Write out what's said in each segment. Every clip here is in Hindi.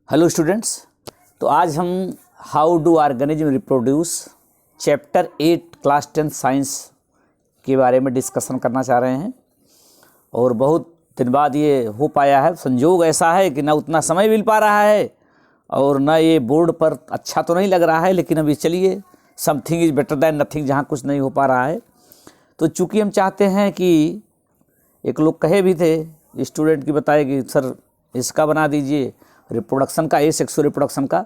हेलो स्टूडेंट्स, तो आज हम how do organism reproduce chapter 8 class 10 science के बारे में डिस्कशन करना चाह रहे हैं। और बहुत दिन बाद ये हो पाया है। संयोग ऐसा है कि ना उतना समय मिल पा रहा है और ना ये बोर्ड पर अच्छा तो नहीं लग रहा है, लेकिन अभी चलिए, something is better than nothing. जहाँ कुछ नहीं हो पा रहा है तो चूँकि हम चाहते हैं कि एक लोग कहे भी थे, स्टूडेंट की बताए कि सर इसका बना दीजिए रिप्रोडक्शन का, ए सेक्सुअल रिप्रोडक्शन का,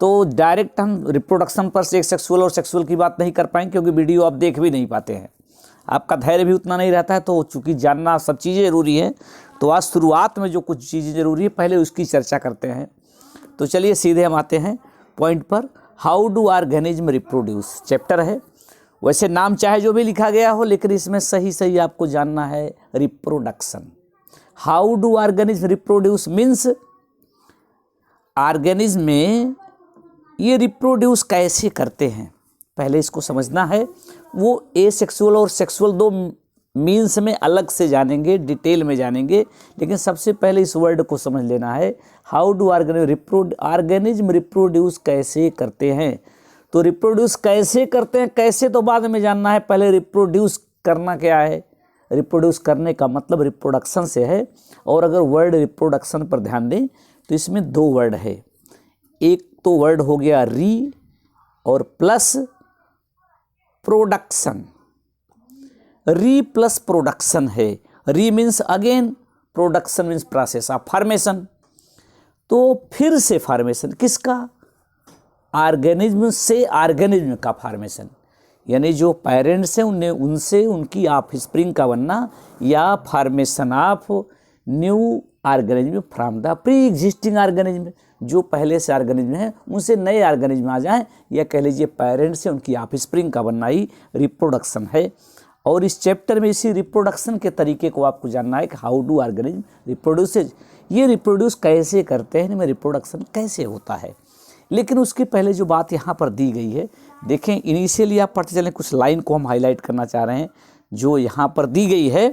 तो डायरेक्ट हम रिप्रोडक्शन पर से एक सेक्सुअल और सेक्सुअल की बात नहीं कर पाएंगे क्योंकि वीडियो आप देख भी नहीं पाते हैं, आपका धैर्य भी उतना नहीं रहता है। तो चूँकि जानना सब चीज़ें ज़रूरी है, तो आज शुरुआत में जो कुछ चीज़ें ज़रूरी है पहले उसकी चर्चा करते हैं। तो चलिए सीधे हम आते हैं पॉइंट पर। How do organism reproduce chapter है। वैसे नाम चाहे जो भी लिखा गया हो, लेकिन इसमें सही सही आपको जानना है reproduction. How do organism reproduce means organism में ये रिप्रोड्यूस कैसे करते हैं, पहले इसको समझना है। वो एसेक्सुअल और सेक्सुअल दो मीन्स में अलग से जानेंगे, डिटेल में जानेंगे, लेकिन सबसे पहले इस वर्ड को समझ लेना है। हाउ डू ऑर्गेनिज्म रिप्रोड्यूस कैसे करते हैं। तो रिप्रोड्यूस कैसे करते हैं, कैसे तो बाद में जानना है, पहले रिप्रोड्यूस करना क्या है। रिप्रोड्यूस करने का मतलब रिप्रोडक्शन से है। और अगर वर्ड रिप्रोडक्शन पर ध्यान दें तो इसमें दो वर्ड है। एक तो वर्ड हो गया री और प्लस प्रोडक्शन। री प्लस प्रोडक्शन है। री means again, production means process of formation. तो फिर से फॉर्मेशन किसका, ऑर्गेनिज्म से ऑर्गेनिज्म का फॉर्मेशन, यानी जो पेरेंट्स हैं उन्हें उनसे उनकी ऑफस्प्रिंग का बनना, या formation of new organism from the pre existing organism. जो पहले से ऑर्गेनिज्म है उनसे नए ऑर्गेनिज्म आ जाएं, या कह लीजिए पेरेंट्स से उनकी ऑफस्प्रिंग का बनना ही रिप्रोडक्शन है। और इस चैप्टर में इसी रिप्रोडक्शन के तरीके को आपको जानना है कि हाउ डू ऑर्गेनिज्म रिप्रोड्यूसेज, ये रिप्रोड्यूस कैसे करते हैं, इनमें रिप्रोडक्शन कैसे होता है। लेकिन उसके पहले जो बात यहाँ पर दी गई है, देखें, इनिशियली आप पढ़ते चलें, कुछ लाइन को हम हाईलाइट करना चाह रहे हैं जो यहाँ पर दी गई है।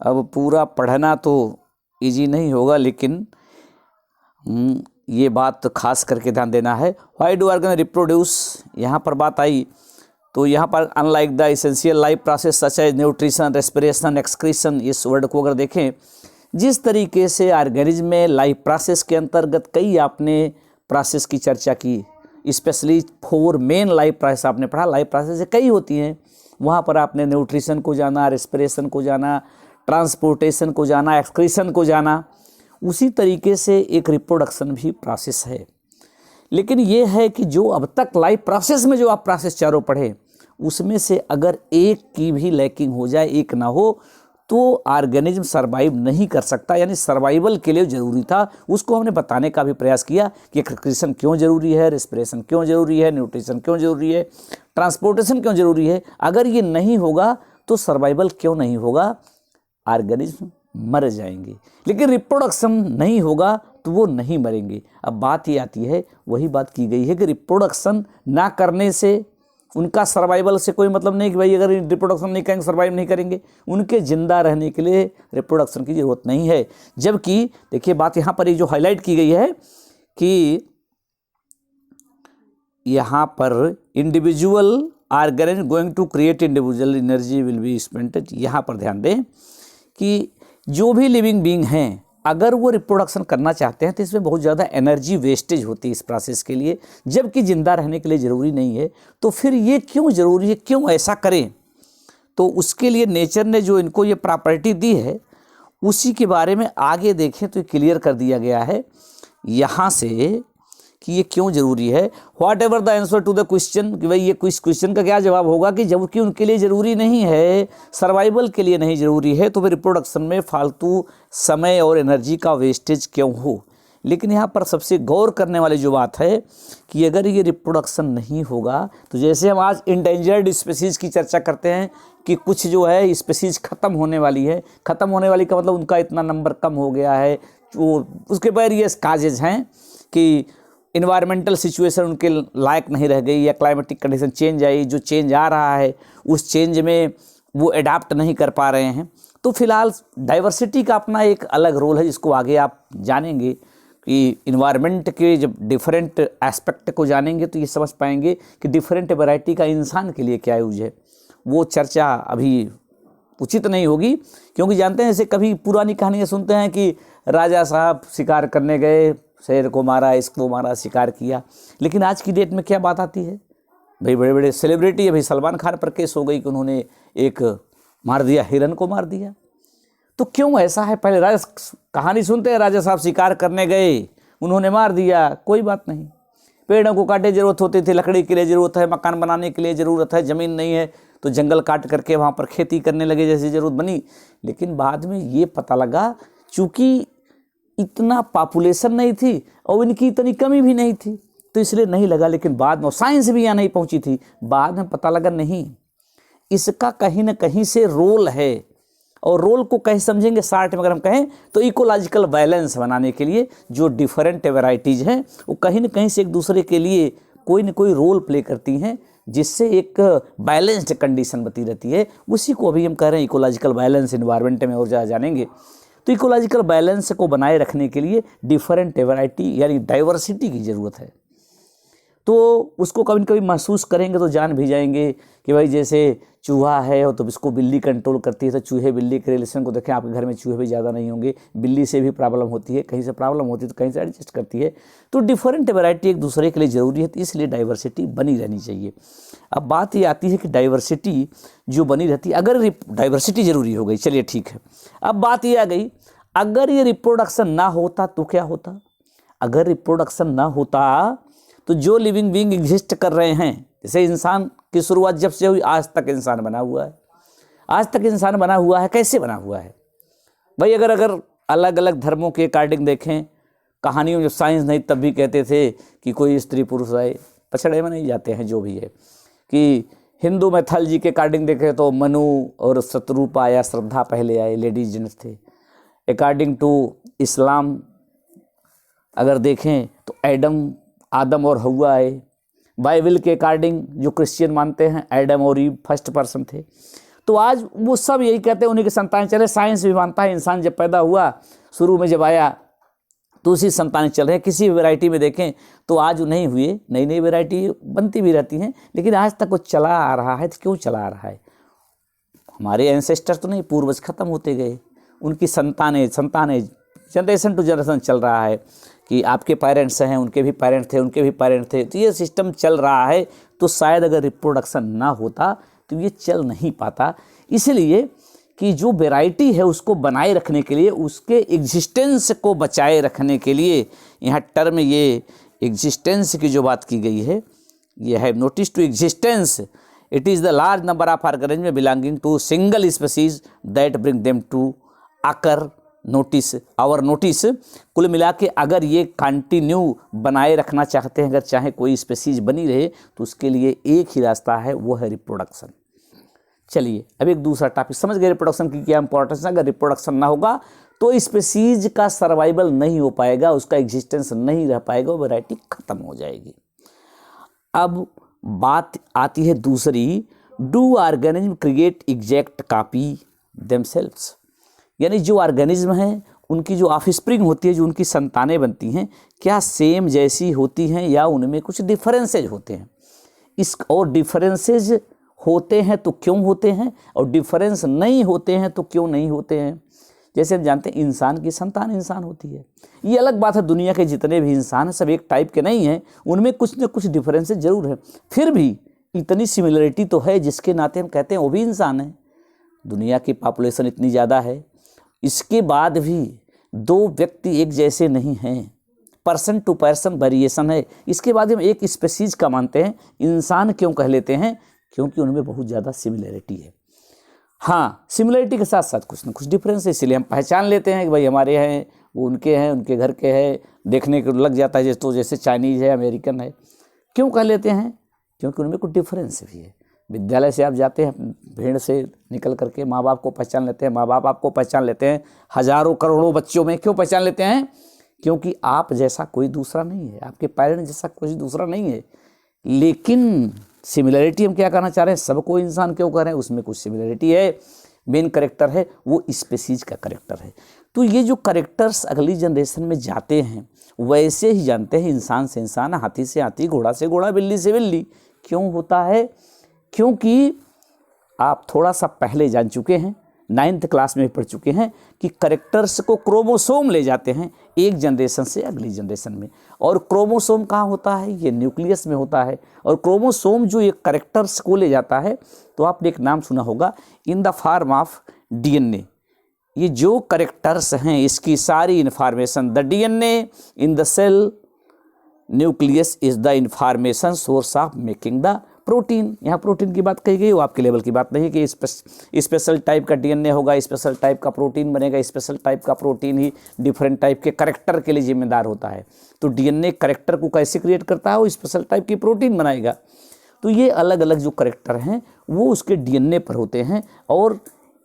अब पूरा पढ़ना तो इजी नहीं होगा, लेकिन ये बात तो खास करके ध्यान देना है। व्हाई डू ऑर्गेनिज्म रिप्रोड्यूस, यहाँ पर बात आई तो यहाँ पर unlike the essential life process such as nutrition, respiration, excretion, इस वर्ड को अगर देखें, जिस तरीके से ऑर्गेनिज्म में लाइफ प्रोसेस के अंतर्गत कई आपने प्रोसेस की चर्चा की, स्पेशली 4 मेन लाइफ प्रोसेस आपने पढ़ा। लाइफ प्रोसेस कई होती हैं, वहाँ पर आपने न्यूट्रिशन को जाना, रेस्पिरेशन को जाना, ट्रांसपोर्टेशन को जाना, एक्सक्रीशन को जाना। उसी तरीके से एक रिप्रोडक्शन भी प्रोसेस है। लेकिन ये है कि जो अब तक लाइफ प्रोसेस में जो आप प्रोसेस चारों पढ़े, उसमें से अगर एक की भी लैकिंग हो जाए, एक ना हो, तो ऑर्गेनिज्म सर्वाइव नहीं कर सकता। यानी सर्वाइवल के लिए ज़रूरी था, उसको हमने बताने का भी प्रयास किया कि एक्सक्रीशन क्यों ज़रूरी है, रेस्पिरेशन क्यों ज़रूरी है, न्यूट्रिशन क्यों ज़रूरी है, ट्रांसपोर्टेशन क्यों ज़रूरी है। अगर ये नहीं होगा तो सर्वाइवल क्यों नहीं होगा, ऑर्गेनिज्म मर जाएंगे। लेकिन रिप्रोडक्शन नहीं होगा तो वो नहीं मरेंगे। अब बात ये आती है, वही बात की गई है कि रिप्रोडक्शन ना करने से उनका सर्वाइवल से कोई मतलब नहीं कि भाई अगर रिप्रोडक्शन नहीं करेंगे सर्वाइव नहीं करेंगे। उनके ज़िंदा रहने के लिए रिप्रोडक्शन की ज़रूरत नहीं है। जबकि देखिए बात यहाँ पर ये जो हाईलाइट की गई है कि यहाँ पर individual organism going to create individual energy will be spent. यहाँ पर ध्यान दें कि जो भी लिविंग बीइंग हैं, अगर वो रिप्रोडक्शन करना चाहते हैं तो इसमें बहुत ज़्यादा एनर्जी वेस्टेज होती है इस प्रोसेस के लिए, जबकि ज़िंदा रहने के लिए ज़रूरी नहीं है। तो फिर ये क्यों ज़रूरी है, क्यों ऐसा करें। तो उसके लिए नेचर ने जो इनको ये प्रॉपर्टी दी है, उसी के बारे में आगे देखें तो क्लियर कर दिया गया है यहाँ से कि ये क्यों ज़रूरी है। Whatever the answer to the question, कि भाई ये क्वेश्चन का क्या जवाब होगा कि जबकि उनके लिए ज़रूरी नहीं है, सर्वाइवल के लिए नहीं ज़रूरी है, तो फिर रिप्रोडक्शन में फालतू समय और एनर्जी का वेस्टेज क्यों हो। लेकिन यहाँ पर सबसे गौर करने वाली जो बात है कि अगर ये रिप्रोडक्शन नहीं होगा, तो जैसे हम आज इंडेंजर्ड स्पीसीज़ की चर्चा करते हैं कि कुछ जो है स्पीसीज़ ख़त्म होने वाली है, ख़त्म होने वाली का मतलब उनका इतना नंबर कम हो गया है, जो उसके वेरियस काजेज हैं कि इन्वायरमेंटल सिचुएशन उनके लायक नहीं रह गई, या क्लाइमेटिक कंडीशन चेंज आई, जो चेंज आ रहा है उस चेंज में वो अडाप्ट नहीं कर पा रहे हैं। तो फिलहाल डाइवर्सिटी का अपना एक अलग रोल है, जिसको आगे आप जानेंगे कि इन्वायरमेंट के जब डिफरेंट एस्पेक्ट को जानेंगे तो ये समझ पाएंगे कि डिफरेंट वैरायटी का इंसान के लिए क्या यूज है। वो चर्चा अभी उचित नहीं होगी, क्योंकि जानते हैं, जैसे कभी पुरानी कहानियाँ सुनते हैं कि राजा साहब शिकार करने गए, शेर को मारा, इसको मारा, शिकार किया। लेकिन आज की डेट में क्या बात आती है भाई, बड़े बड़े सेलिब्रिटी है भाई, सलमान खान पर केस हो गई कि उन्होंने एक मार दिया, हिरन को मार दिया। तो क्यों ऐसा है? पहले कहानी सुनते हैं, राजा साहब शिकार करने गए, उन्होंने मार दिया, कोई बात नहीं। पेड़ों को काटे जरूरत होती थी, लकड़ी के लिए ज़रूरत है, मकान बनाने के लिए ज़रूरत है, ज़मीन नहीं है तो जंगल काट करके वहाँ पर खेती करने लगे जैसी ज़रूरत बनी। लेकिन बाद में ये पता लगा, चूँकि इतना पॉपुलेशन नहीं थी और इनकी इतनी कमी भी नहीं थी, तो इसलिए नहीं लगा। लेकिन बाद में साइंस भी यहाँ नहीं पहुँची थी, बाद में पता लगा नहीं, इसका कहीं ना कहीं से रोल है। और रोल को कैसे समझेंगे, शार्ट में अगर हम कहें तो इकोलॉजिकल बैलेंस बनाने के लिए जो डिफरेंट वैरायटीज़ हैं वो कहीं ना कहीं से एक दूसरे के लिए कोई न कोई रोल प्ले करती हैं, जिससे एक बैलेंस्ड कंडीशन बती रहती है। उसी को अभी हम कह रहे हैं इकोलॉजिकल बैलेंस इन्वायरमेंट में और ज़्यादा जानेंगे। तो इकोलॉजिकल बैलेंस को बनाए रखने के लिए डिफरेंट वैरायटी यानी डाइवर्सिटी की ज़रूरत है। तो उसको कभी कभी महसूस करेंगे तो जान भी जाएंगे कि भाई जैसे चूहा है तो इसको बिल्ली कंट्रोल करती है, तो चूहे बिल्ली के रिलेशन को देखें, आपके घर में चूहे भी ज़्यादा नहीं होंगे, बिल्ली से भी प्रॉब्लम होती है, कहीं से प्रॉब्लम होती है तो कहीं से एडजस्ट करती है। तो डिफरेंट वैरायटी एक दूसरे के लिए ज़रूरी है, तो इसलिए डाइवर्सिटी बनी रहनी चाहिए। अब बात ये आती है कि डाइवर्सिटी जो बनी रहती है, अगर डाइवर्सिटी ज़रूरी हो गई, चलिए ठीक है। अब बात ये आ गई, अगर ये रिप्रोडक्शन ना होता तो क्या होता? अगर रिप्रोडक्शन ना होता तो जो लिविंग बीइंग एग्जिस्ट कर रहे हैं, जैसे इंसान की शुरुआत जब से हुई आज तक इंसान बना हुआ है। आज तक इंसान बना हुआ है, कैसे बना हुआ है भाई? अगर अलग अलग धर्मों के अकॉर्डिंग देखें, कहानियों जब साइंस नहीं तब भी कहते थे कि कोई स्त्री पुरुष आए, पछड़े में नहीं जाते हैं जो भी है। कि हिंदू मैथोलॉजी के अकॉर्डिंग देखें तो मनु और शत्रुप आया, श्रद्धा पहले आए, लेडीज जेंट्स थे। अकॉर्डिंग टू इस्लाम अगर देखें तो आदम और हव्वा आए। बाइबल के अकॉर्डिंग जो क्रिश्चियन मानते हैं एडम और ईव फर्स्ट पर्सन थे। तो आज वो सब यही कहते हैं उन्हीं के संतान चले। साइंस भी मानता है इंसान जब पैदा हुआ, शुरू में जब आया तो उसी संतान चल रहे हैं। किसी वैरायटी में देखें तो आज नहीं हुए, नई नई वैरायटी बनती भी रहती हैं, लेकिन आज तक वो चला आ रहा है। तो क्यों चला आ रहा है? हमारे एंसेस्टर तो नहीं, पूर्वज खत्म होते गए, उनकी संतानें जनरेशन टू जनरेशन चल रहा है कि आपके पेरेंट्स हैं, उनके भी पेरेंट्स थे, उनके भी पेरेंट्स थे, तो ये सिस्टम चल रहा है। तो शायद अगर रिप्रोडक्शन ना होता तो ये चल नहीं पाता। इसलिए कि जो वैरायटी है उसको बनाए रखने के लिए, उसके एग्जिस्टेंस को बचाए रखने के लिए, यहाँ टर्म ये एग्जिस्टेंस की जो बात की गई है ये है notice to existence. It is the large number of organism belonging to single species that bring them to आकर नोटिस आवर नोटिस। कुल मिला के अगर ये कंटिन्यू बनाए रखना चाहते हैं, अगर चाहे कोई स्पीसीज बनी रहे, तो उसके लिए एक ही रास्ता है, वो है रिप्रोडक्शन। चलिए अब एक दूसरा टॉपिक समझ गए, रिप्रोडक्शन की क्या इंपॉर्टेंस है। अगर रिप्रोडक्शन ना होगा तो स्पीसीज का सर्वाइवल नहीं हो पाएगा, उसका एग्जिस्टेंस नहीं रह पाएगा, वैरायटी खत्म हो जाएगी। अब बात आती है दूसरी, do organism create exact copy themselves? यानी जो ऑर्गेनिज्म हैं उनकी जो ऑफस्प्रिंग होती है, जो उनकी संतानें बनती हैं, क्या सेम जैसी होती हैं या उनमें कुछ डिफरेंसेज होते हैं? और डिफरेंसेज होते हैं तो क्यों होते हैं, और डिफरेंस नहीं होते हैं तो क्यों नहीं होते हैं? जैसे हम जानते हैं इंसान की संतान इंसान होती है, ये अलग बात है। दुनिया के जितने भी इंसान हैं सब एक टाइप के नहीं हैं, उनमें कुछ न कुछ डिफरेंसेज जरूर है। फिर भी इतनी सिमिलरिटी तो है जिसके नाते हम कहते हैं वो भी इंसान है। दुनिया की पॉपुलेशन इतनी ज़्यादा है, इसके बाद भी दो व्यक्ति एक जैसे नहीं हैं, पर्सन टू पर्सन वेरिएशन है। इसके बाद हम एक स्पीसीज का मानते हैं, इंसान क्यों कह लेते हैं? क्योंकि उनमें बहुत ज़्यादा सिमिलरिटी है। हाँ, सिमिलरिटी के साथ साथ कुछ ना कुछ डिफरेंस है, इसलिए हम पहचान लेते हैं कि भाई हमारे हैं, वो उनके हैं, उनके घर के हैं, देखने को लग जाता है जैसे चाइनीज़ है, अमेरिकन है। क्यों कह लेते हैं? क्योंकि उनमें कुछ डिफरेंस भी है। विद्यालय से आप जाते हैं, भीड़ से निकल करके माँ बाप को पहचान लेते हैं, माँ बाप आपको पहचान लेते हैं, हज़ारों करोड़ों बच्चों में क्यों पहचान लेते हैं? क्योंकि आप जैसा कोई दूसरा नहीं है, आपके पेरेंट्स जैसा कोई दूसरा नहीं है। लेकिन सिमिलरिटी हम क्या कहना चाह रहे हैं? सबको इंसान क्यों कह रहे हैं? उसमें कुछ सिमिलरिटी है, मेन करेक्टर है, वो स्पीसीज का करेक्टर है। तो ये जो करेक्टर्स अगली जनरेशन में जाते हैं वैसे ही जानते हैं इंसान से इंसान, हाथी से हाथी, घोड़ा से घोड़ा, बिल्ली से बिल्ली। क्यों होता है? क्योंकि आप थोड़ा सा पहले जान चुके हैं, 9th क्लास में पढ़ चुके हैं कि करेक्टर्स को क्रोमोसोम ले जाते हैं एक जनरेशन से अगली जनरेशन में। और क्रोमोसोम कहाँ होता है? ये न्यूक्लियस में होता है। और क्रोमोसोम जो ये करेक्टर्स को ले जाता है, तो आपने एक नाम सुना होगा, in the form of DNA. ये जो करेक्टर्स हैं इसकी सारी information, the DNA in the cell nucleus is the information source of making the protein. यहाँ प्रोटीन की बात कही गई, वो आपके लेवल की बात नहीं कि स्पेशल टाइप का डीएनए होगा, स्पेशल टाइप का प्रोटीन बनेगा, स्पेशल टाइप का प्रोटीन ही डिफरेंट टाइप के करेक्टर के लिए जिम्मेदार होता है। तो डीएनए करेक्टर को कैसे क्रिएट करता है? वो स्पेशल टाइप की प्रोटीन बनाएगा। तो ये अलग अलग जो करेक्टर हैं वो उसके डीएनए पर होते हैं, और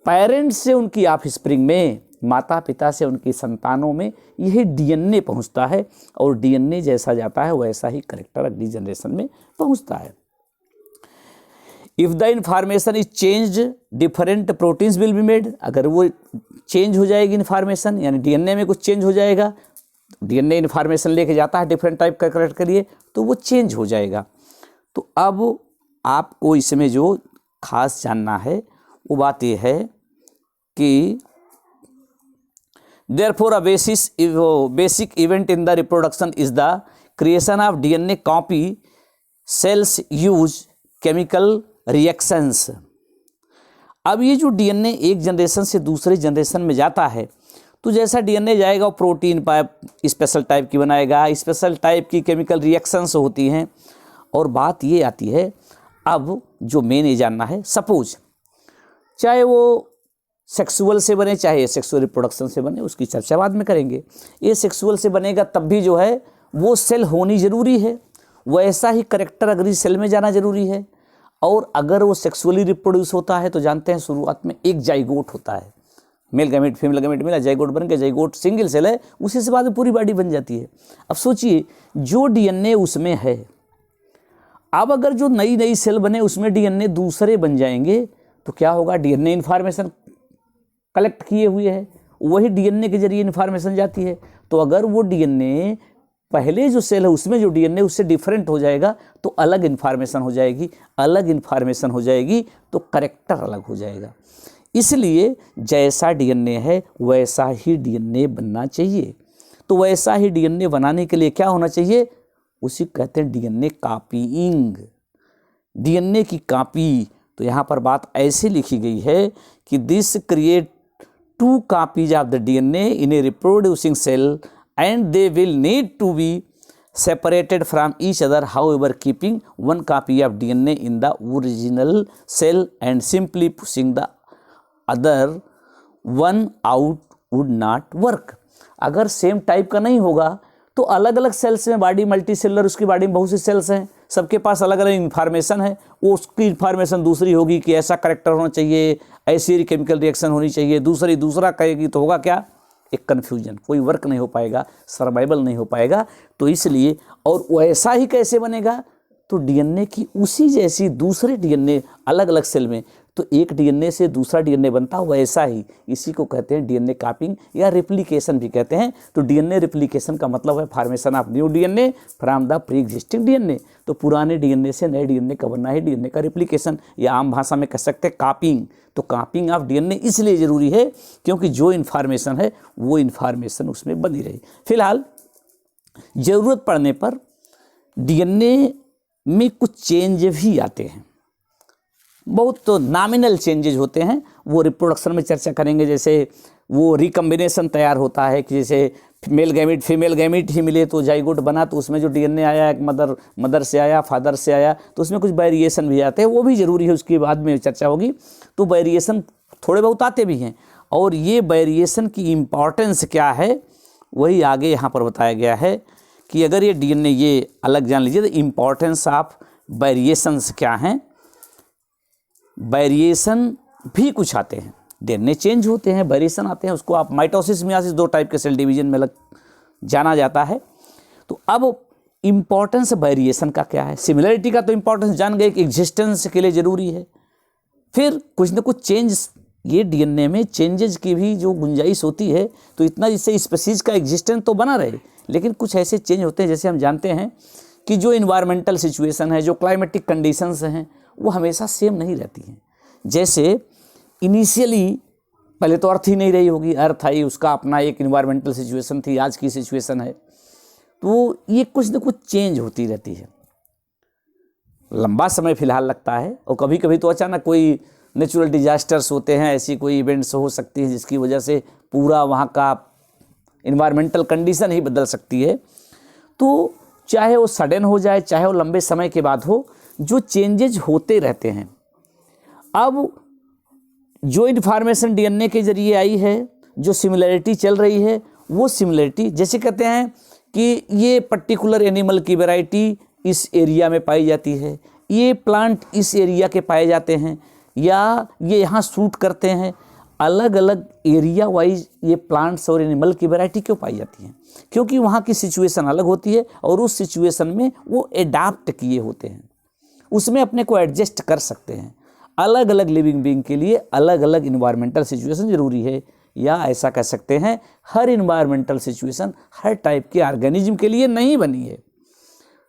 पेरेंट्स से उनकी ऑफस्प्रिंग में, माता पिता से उनकी संतानों में यही डीएनए पहुंचता है, और डीएनए जैसा जाता है वैसा ही करेक्टर अगली जनरेशन में पहुंचता है। If the information is change different proteins will be made. अगर वो चेंज हो जाएगी इन्फॉर्मेशन, यानी डीएनए में कुछ चेंज हो जाएगा, डीएनए इन्फॉर्मेशन लेके जाता है डिफरेंट टाइप का करेक्टर के लिए, तो वो चेंज हो जाएगा। तो अब आपको इसमें जो खास जानना है वो बात ये है कि therefore a basic event in the reproduction is the creation of DNA copy. Cells use chemical reactions. अब ये जो डीएनए एक जनरेशन से दूसरे जनरेशन में जाता है, तो जैसा डीएनए जाएगा वो प्रोटीन पाइप स्पेशल टाइप की बनाएगा, स्पेशल टाइप की केमिकल रिएक्शंस होती हैं। और बात ये आती है, अब जो मेन ये जानना है, सपोज चाहे वो सेक्सुअल से बने चाहे सेक्सुअल रिप्रोडक्शन से बने, उसकी चर्चा बाद में करेंगे। ये सेक्सुअल से बनेगा तब भी जो है वो सेल होनी ज़रूरी है, वैसा ही करेक्टर अगली सेल में जाना ज़रूरी है। और अगर वो सेक्सुअली रिप्रोड्यूस होता है तो जानते हैं शुरुआत में एक जाइगोट होता है, मेल गैमेट फीमेल गैमेट मिला, जाइगोट बन के, जाइगोट सिंगल सेल है, उसी से बाद में पूरी बॉडी बन जाती है। अब सोचिए जो डीएनए उसमें है, अब अगर जो नई नई सेल बने उसमें डीएनए दूसरे बन जाएंगे तो क्या होगा? डीएनए इन्फॉर्मेशन कलेक्ट किए हुए है, वही डीएनए के जरिए इन्फॉर्मेशन जाती है। तो अगर वो डीएनए पहले जो सेल है उसमें जो डीएनए उससे डिफरेंट हो जाएगा तो अलग इन्फॉर्मेशन हो जाएगी, अलग इन्फॉर्मेशन हो जाएगी तो करेक्टर अलग हो जाएगा। इसलिए जैसा डीएनए है वैसा ही डीएनए बनना चाहिए। तो वैसा ही डीएनए बनाने के लिए क्या होना चाहिए? उसी कहते हैं डीएनए कॉपीइंग, डीएनए की कॉपी। तो यहाँ पर बात ऐसी लिखी गई है कि this create 2 copies of the DNA in a reproducing cell and they will need to be separated from each other, however keeping 1 copy of DNA in the original cell and simply pushing the other one out would not work. अगर सेम टाइप का नहीं होगा तो अलग अलग सेल्स में, बॉडी मल्टी सेलर, उसकी बॉडी में बहुत सी सेल्स हैं, सबके पास अलग अलग इन्फॉर्मेशन है, वो उसकी इन्फॉर्मेशन दूसरी होगी कि ऐसा करेक्टर होना चाहिए, ऐसी केमिकल रिएक्शन होनी चाहिए, दूसरा कहेगी तो होगा क्या? एक कन्फ्यूजन, कोई वर्क नहीं हो पाएगा, सर्वाइवल नहीं हो पाएगा। तो इसलिए, और वैसा ही कैसे बनेगा? तो डीएनए की उसी जैसी दूसरे डीएनए अलग अलग सेल में, तो एक डीएनए से दूसरा डीएनए बनता है वैसा ही, इसी को कहते हैं डीएनए कॉपिंग या रेप्लिकेशन भी कहते हैं। तो डीएनए रेप्लिकेशन का मतलब है formation of new DNA from the pre existing DNA. तो पुराने डीएनए से नए डीएनए का बनना है डीएनए का रेप्लिकेशन, या आम भाषा में कह सकते हैं कॉपिंग। तो कॉपिंग ऑफ डीएनए इसलिए ज़रूरी है क्योंकि जो इन्फॉर्मेशन है वो इन्फॉर्मेशन उसमें बनी रही। फिलहाल ज़रूरत पड़ने पर डीएनए में कुछ चेंज भी आते हैं, बहुत तो नॉमिनल चेंजेज होते हैं, वो रिप्रोडक्शन में चर्चा करेंगे। जैसे वो रिकम्बिनेशन तैयार होता है कि जैसे मेल गैमिट फीमेल गैमिट ही मिले तो जाइगोट बना, तो उसमें जो डीएनए आया एक मदर से आया, फादर से आया, तो उसमें कुछ वेरिएशन भी आते हैं, वो भी ज़रूरी है, उसकी बाद में चर्चा होगी। तो वेरिएशन थोड़े बहुत आते भी हैं, और ये वेरिएशन की इम्पॉर्टेंस क्या है वही आगे यहाँ पर बताया गया है कि अगर ये डीएनए ये अलग जान लीजिए तो इम्पॉर्टेंस ऑफ वेरिएशंस क्या हैं। वेरिएशन भी कुछ आते हैं, डीएनए चेंज होते हैं, वेरिएशन आते हैं, उसको आप माइटोसिस मियासिस 2 टाइप के सेल डिवीजन में जाना जाता है। तो अब इम्पॉर्टेंस वेरिएशन का क्या है? सिमिलरिटी का तो इम्पॉर्टेंस जान गए कि एग्जिस्टेंस के लिए ज़रूरी है, फिर कुछ न कुछ चेंज ये डीएनए में चेंजेज की भी जो गुंजाइश होती है, तो इतना जिससे स्पीसीज का एग्जिस्टेंस तो बना रहे, लेकिन कुछ ऐसे चेंज होते हैं, जैसे हम जानते हैं कि जो इन्वायरमेंटल सिचुएशन है, जो क्लाइमेटिक कंडीशंस हैं, वो हमेशा सेम नहीं रहती हैं। जैसे इनिशियली पहले तो अर्थ ही नहीं रही होगी, अर्थ आई, उसका अपना एक इन्वायरमेंटल सिचुएशन थी, आज की सिचुएशन है, तो ये कुछ न कुछ चेंज होती रहती है। लंबा समय फिलहाल लगता है, और कभी कभी तो अचानक कोई नेचुरल डिजास्टर्स होते हैं, ऐसी कोई इवेंट्स हो सकती है जिसकी वजह से पूरा वहाँ का इन्वायरमेंटल कंडीशन ही बदल सकती है। तो चाहे वो सडन हो जाए, चाहे वो लंबे समय के बाद हो, जो चेंजेज होते रहते हैं। अब जो इन्फॉर्मेशन डीएनए के जरिए आई है, जो सिमिलरिटी चल रही है, वो सिमिलरिटी जैसे कहते हैं कि ये पर्टिकुलर एनिमल की वैरायटी इस एरिया में पाई जाती है, ये प्लांट इस एरिया के पाए जाते हैं, या ये यहाँ सूट करते हैं। अलग अलग एरिया वाइज ये प्लांट्स और एनिमल की वैरायटी क्यों पाई जाती हैं? क्योंकि वहाँ की सिचुएशन अलग होती है, और उस सिचुएशन में वो एडाप्ट किए होते हैं, उसमें अपने को एडजस्ट कर सकते हैं। अलग अलग लिविंग बीइंग के लिए अलग अलग इन्वायरमेंटल सिचुएशन ज़रूरी है, या ऐसा कह सकते हैं हर इन्वायरमेंटल सिचुएशन हर टाइप के ऑर्गेनिज्म के लिए नहीं बनी है।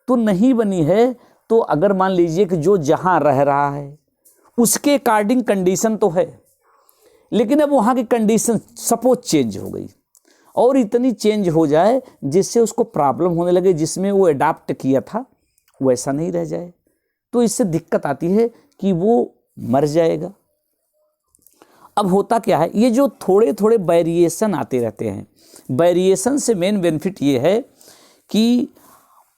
तो नहीं बनी है, तो अगर मान लीजिए कि जो जहाँ रह रहा है उसके अकॉर्डिंग कंडीशन तो है, लेकिन अब वहाँ की कंडीशन सपोज चेंज हो गई, और इतनी चेंज हो जाए जिससे उसको प्रॉब्लम होने लगे, जिसमें वो अडाप्ट किया था वैसा नहीं रह जाए, तो इससे दिक्कत आती है कि वो मर जाएगा। अब होता क्या है, ये जो थोड़े थोड़े वेरिएशन आते रहते हैं, वेरिएशन से मेन बेनिफिट ये है कि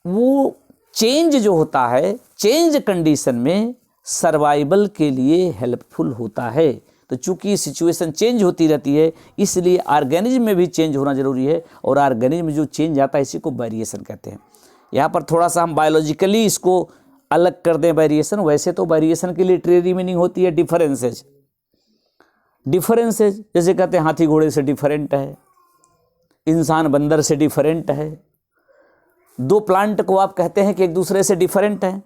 वो चेंज जो होता है, चेंज कंडीशन में सर्वाइवल के लिए हेल्पफुल होता है। तो चूंकि सिचुएशन चेंज होती रहती है, इसलिए ऑर्गेनिज्म में भी चेंज होना जरूरी है, और ऑर्गेनिज्म में जो चेंज आता है इसी को वेरिएशन कहते हैं। यहाँ पर थोड़ा सा हम बायोलॉजिकली इसको अलग कर दें वेरिएशन। वैसे तो वेरिएशन की लिटरेरी मीनिंग होती है डिफरेंसेज। डिफरेंसेज जैसे कहते हैं हाथी घोड़े से डिफरेंट है, इंसान बंदर से डिफरेंट है, दो प्लांट को आप कहते हैं कि एक दूसरे से डिफरेंट है,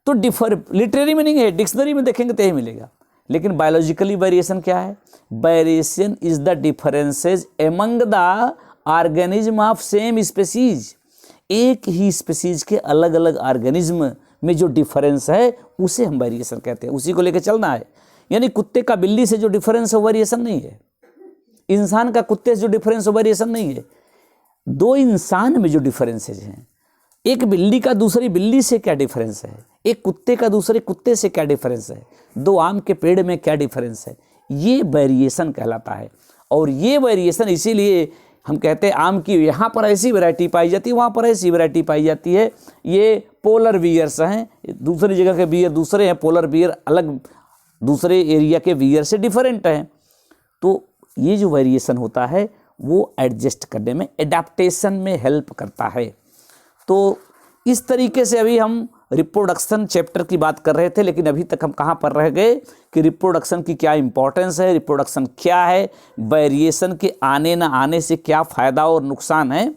तो लिटरेरी मीनिंग है, डिक्शनरी में देखेंगे तो यही मिलेगा। लेकिन बायोलॉजिकली वेरिएशन क्या है? Variation is the differences among the organism of same species. एक ही स्पीसीज के अलग अलग ऑर्गेनिज्म में जो डिफरेंस है उसे हम वेरिएशन कहते हैं। उसी को लेकर चलना है। यानी कुत्ते का बिल्ली से जो डिफरेंस है वेरिएशन नहीं है, इंसान का कुत्ते से जो डिफरेंस है वेरिएशन नहीं है। दो इंसान में जो डिफरेंसेज हैं, एक बिल्ली का दूसरी बिल्ली से क्या डिफरेंस है, एक कुत्ते का दूसरे कुत्ते से क्या डिफरेंस है, दो आम के पेड़ में क्या डिफरेंस है, ये वेरिएशन कहलाता है। और ये वेरिएशन इसीलिए हम कहते हैं आम की यहाँ पर ऐसी वैरायटी पाई जाती है, वहाँ पर ऐसी वैरायटी पाई जाती है। ये पोलर बियर्स हैं, दूसरी जगह के बियर दूसरे हैं, पोलर बियर अलग दूसरे एरिया के बियर से डिफरेंट हैं। तो ये जो वेरिएशन होता है वो एडजस्ट करने में, एडाप्टेशन में हेल्प करता है। तो इस तरीके से अभी हम रिप्रोडक्शन चैप्टर की बात कर रहे थे, लेकिन अभी तक हम कहाँ पर रह गए कि रिप्रोडक्शन की क्या इंपॉर्टेंस है, रिप्रोडक्शन क्या है, वेरिएशन के आने ना आने से क्या फ़ायदा और नुकसान है।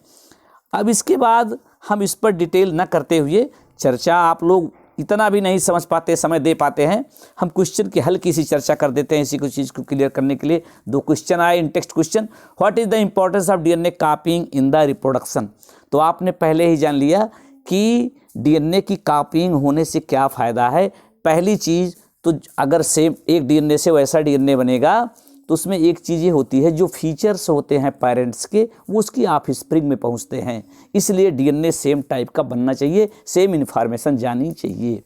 अब इसके बाद हम इस पर डिटेल न करते हुए चर्चा, आप लोग इतना भी नहीं समझ पाते, समय दे पाते हैं, हम क्वेश्चन की हल्की सी चर्चा कर देते हैं इसी को चीज़ को क्लियर करने के लिए। दो क्वेश्चन आए in text question. What is the importance of DNA copying in the reproduction? तो आपने पहले ही जान लिया कि डीएनए की कॉपीइंग होने से क्या फ़ायदा है। पहली चीज़ तो अगर सेम एक डीएनए से वैसा डीएनए बनेगा तो उसमें एक चीज़ ये होती है, जो फीचर्स होते हैं पेरेंट्स के वो उसकी ऑफस्प्रिंग में पहुंचते हैं। इसलिए डीएनए सेम टाइप का बनना चाहिए, सेम इन्फॉर्मेशन जानी चाहिए।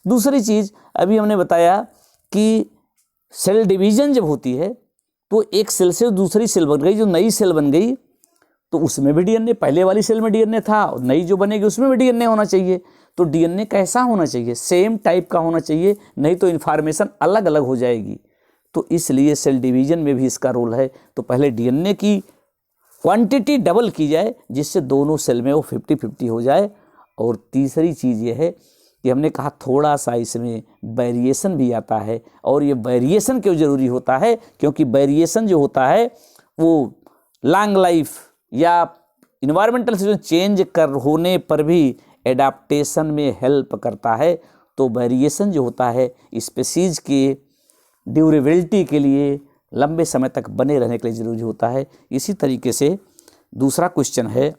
दूसरी चीज़ अभी हमने बताया कि सेल डिवीज़न जब होती है तो एक सेल से दूसरी सेल बन गई, जो नई सेल बन गई तो उसमें भी डीएनए, पहले वाली सेल में डीएनए था और नई जो बनेगी उसमें भी डीएनए होना चाहिए। तो डीएनए कैसा होना चाहिए? सेम टाइप का होना चाहिए, नहीं तो इन्फॉर्मेशन अलग अलग हो जाएगी। तो इसलिए सेल डिवीज़न में भी इसका रोल है। तो पहले डीएनए की क्वांटिटी डबल की जाए जिससे दोनों सेल में वो 50-50 हो जाए। और तीसरी चीज़ ये है कि हमने कहा थोड़ा सा इसमें वेरिएशन भी आता है। और ये वेरिएशन क्यों ज़रूरी होता है? क्योंकि वेरिएशन जो होता है वो लॉन्ग लाइफ या इन्वायरमेंटल सिचुएशन चेंज कर होने पर भी एडाप्टेशन में हेल्प करता है। तो वेरिएशन जो होता है स्पीसीज के ड्यूरेबिलिटी के लिए, लंबे समय तक बने रहने के लिए ज़रूरी होता है। इसी तरीके से दूसरा क्वेश्चन है,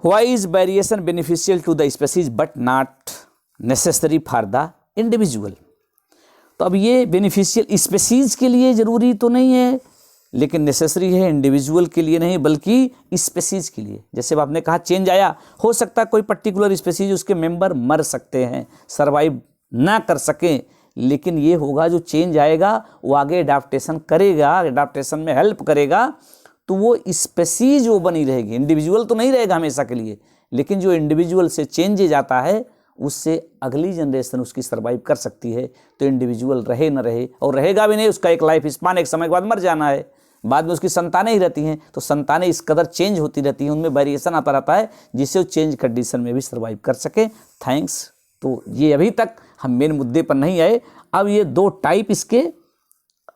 why is variation beneficial to the species but not necessary for the individual. तो अब ये बेनिफिशियल स्पीसीज के लिए ज़रूरी तो नहीं है, लेकिन नेसेसरी है इंडिविजुअल के लिए नहीं, बल्कि स्पीसीज के लिए। जैसे आपने कहा चेंज आया, हो सकता है कोई पर्टिकुलर स्पीसीज उसके मेंबर मर सकते हैं, सर्वाइव ना कर सकें, लेकिन ये होगा जो चेंज आएगा वो आगे अडाप्टेशन करेगा, अडाप्टेशन में हेल्प करेगा, तो वो स्पीसीज वो बनी रहेगी। इंडिविजुअल तो नहीं रहेगा हमेशा के लिए, लेकिन जो इंडिविजुअल से चेंजेज आता है उससे अगली जनरेशन उसकी सर्वाइव कर सकती है। तो इंडिविजुअल रहे न रहे, और रहेगा भी नहीं, उसका एक लाइफ स्पान, एक समय के बाद मर जाना है, बाद में उसकी संतानें ही रहती हैं, तो संतानें इस कदर चेंज होती रहती हैं, उनमें वेरिएशन आता रहता है, जिससे वो चेंज कंडीशन में भी सर्वाइव कर सके। थैंक्स। तो ये अभी तक हम मेन मुद्दे पर नहीं आए, अब ये दो टाइप इसके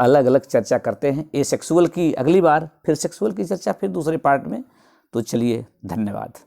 अलग अलग चर्चा करते हैं। ए सेक्सुअल की अगली बार, फिर सेक्सुअल की चर्चा फिर दूसरे पार्ट में। तो चलिए, धन्यवाद।